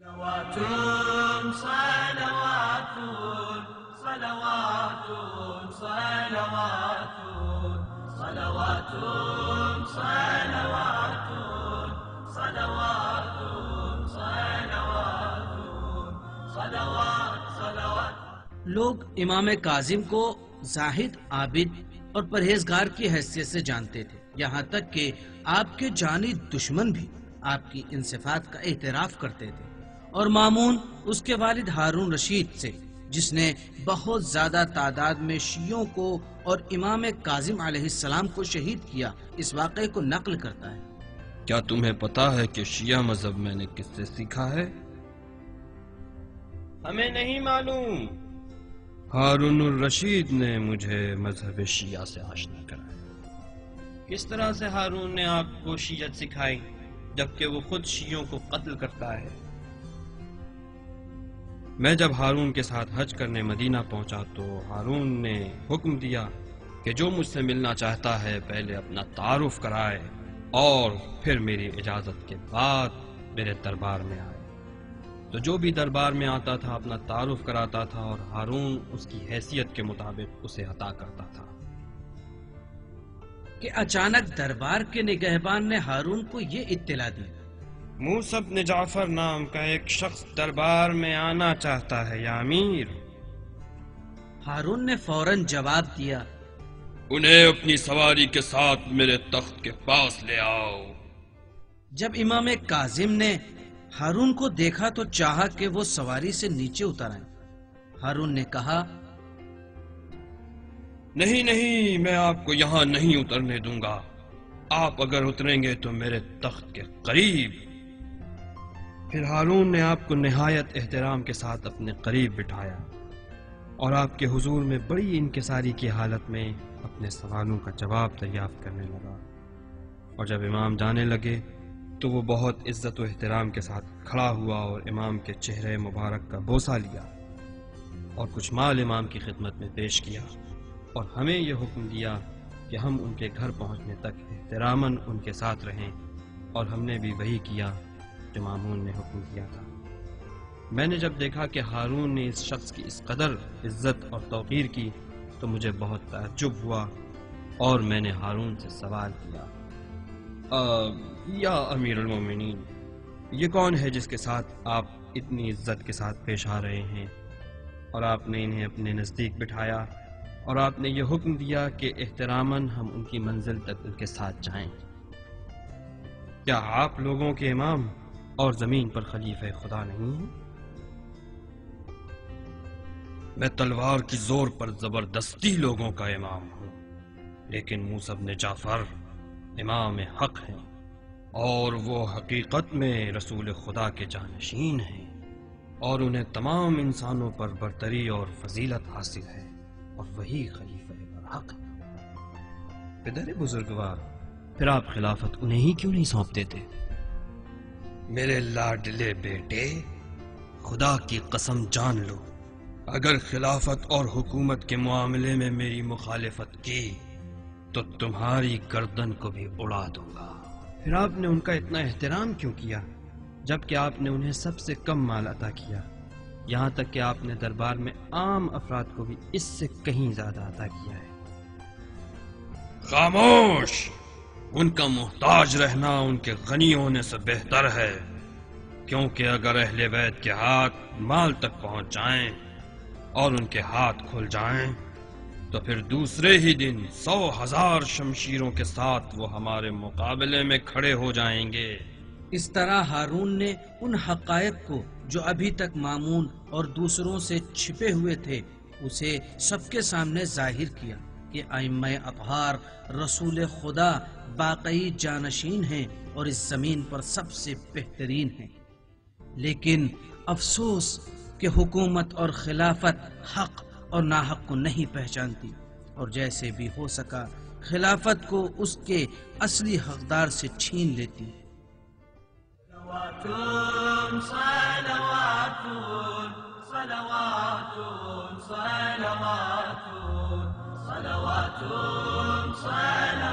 صلوات صلوات صلوات صلوات صلوات صلوات صلوات صلوات صلوات. لوگ امام کاظم کو زاہد، عابد اور پرہیزگار کی حیثیت سے جانتے تھے، یہاں تک کہ آپ کے جانی دشمن بھی آپ کی ان صفات کا اعتراف کرتے تھے. اور مامون اس کے والد ہارون رشید سے، جس نے بہت زیادہ تعداد میں شیعوں کو اور امام کاظم علیہ السلام کو شہید کیا، اس واقعے کو نقل کرتا ہے. کیا تمہیں پتا ہے کہ شیعہ مذہب میں نے کس سے سیکھا ہے؟ ہمیں نہیں معلوم. ہارون الرشید نے مجھے مذہب شیعہ سے آشنا کرایا. کس طرح سے ہارون نے آپ کو شیعت سکھائی جبکہ وہ خود شیعوں کو قتل کرتا ہے؟ میں جب ہارون کے ساتھ حج کرنے مدینہ پہنچا تو ہارون نے حکم دیا کہ جو مجھ سے ملنا چاہتا ہے پہلے اپنا تعارف کرائے اور پھر میری اجازت کے بعد میرے دربار میں آئے. تو جو بھی دربار میں آتا تھا اپنا تعارف کراتا تھا اور ہارون اس کی حیثیت کے مطابق اسے عطا کرتا تھا. کہ اچانک دربار کے نگہبان نے ہارون کو یہ اطلاع دی. موسیٰ بن جعفر نام کا ایک شخص دربار میں آنا چاہتا ہے یا امیر. ہارون نے فوراً جواب دیا، انہیں اپنی سواری کے ساتھ میرے تخت کے پاس لے آؤ. جب امام کاظم نے ہارون کو دیکھا تو چاہا کہ وہ سواری سے نیچے اتر آئیں. ہارون نے کہا، نہیں نہیں، میں آپ کو یہاں نہیں اترنے دوں گا. آپ اگر اتریں گے تو میرے تخت کے قریب. پھر ہارون نے آپ کو نہایت احترام کے ساتھ اپنے قریب بٹھایا اور آپ کے حضور میں بڑی انکساری کی حالت میں اپنے سوالوں کا جواب دریافت کرنے لگا. اور جب امام جانے لگے تو وہ بہت عزت و احترام کے ساتھ کھڑا ہوا اور امام کے چہرے مبارک کا بوسہ لیا اور کچھ مال امام کی خدمت میں پیش کیا اور ہمیں یہ حکم دیا کہ ہم ان کے گھر پہنچنے تک احتراماً ان کے ساتھ رہیں، اور ہم نے بھی وہی کیا جو مامون نے حکم کیا تھا. میں نے جب دیکھا کہ ہارون نے اس شخص کی اس قدر عزت اور توقیر کی تو مجھے بہت تعجب ہوا اور میں نے ہارون سے سوال کیا، یا امیر المومنین، یہ کون ہے جس کے ساتھ آپ اتنی عزت کے ساتھ پیش آ رہے ہیں اور آپ نے انہیں اپنے نزدیک بٹھایا اور آپ نے یہ حکم دیا کہ احتراماً ہم ان کی منزل تک ان کے ساتھ جائیں؟ کیا آپ لوگوں کے امام اور زمین پر خلیفہ خدا نہیں ہیں؟ میں تلوار کی زور پر زبردستی لوگوں کا امام ہوں، لیکن موسیٰ بن جعفر امام حق ہیں اور وہ حقیقت میں رسول خدا کے جانشین ہیں اور انہیں تمام انسانوں پر برتری اور فضیلت حاصل ہے اور وہی خلیفہ برحق ہے. پدر بزرگوار، پھر آپ خلافت انہیں ہی کیوں نہیں سونپ دیتے؟ میرے لاڈلے بیٹے، خدا کی قسم جان لو، اگر خلافت اور حکومت کے معاملے میں میری مخالفت کی تو تمہاری گردن کو بھی اڑا دوں گا. پھر آپ نے ان کا اتنا احترام کیوں کیا جبکہ آپ نے انہیں سب سے کم مال عطا کیا، یہاں تک کہ آپ نے دربار میں عام افراد کو بھی اس سے کہیں زیادہ عطا کیا ہے؟ خاموش! ان کا محتاج رہنا ان کے غنی ہونے سے بہتر ہے، کیونکہ اگر اہل بیت کے ہاتھ مال تک پہنچ جائیں اور ان کے ہاتھ کھل جائیں تو پھر دوسرے ہی دن 100,000 شمشیروں کے ساتھ وہ ہمارے مقابلے میں کھڑے ہو جائیں گے. اس طرح ہارون نے ان حقائق کو جو ابھی تک مامون اور دوسروں سے چھپے ہوئے تھے اسے سب کے سامنے ظاہر کیا کہ ائمہ اطہار رسول خدا باقی جانشین ہیں اور اس زمین پر سب سے بہترین ہیں. لیکن افسوس کہ حکومت اور خلافت حق اور ناحق کو نہیں پہچانتی، اور جیسے بھی ہو سکا خلافت کو اس کے اصلی حقدار سے چھین لیتی. صلوات صلوات صلوات صلوات صلوات صلوات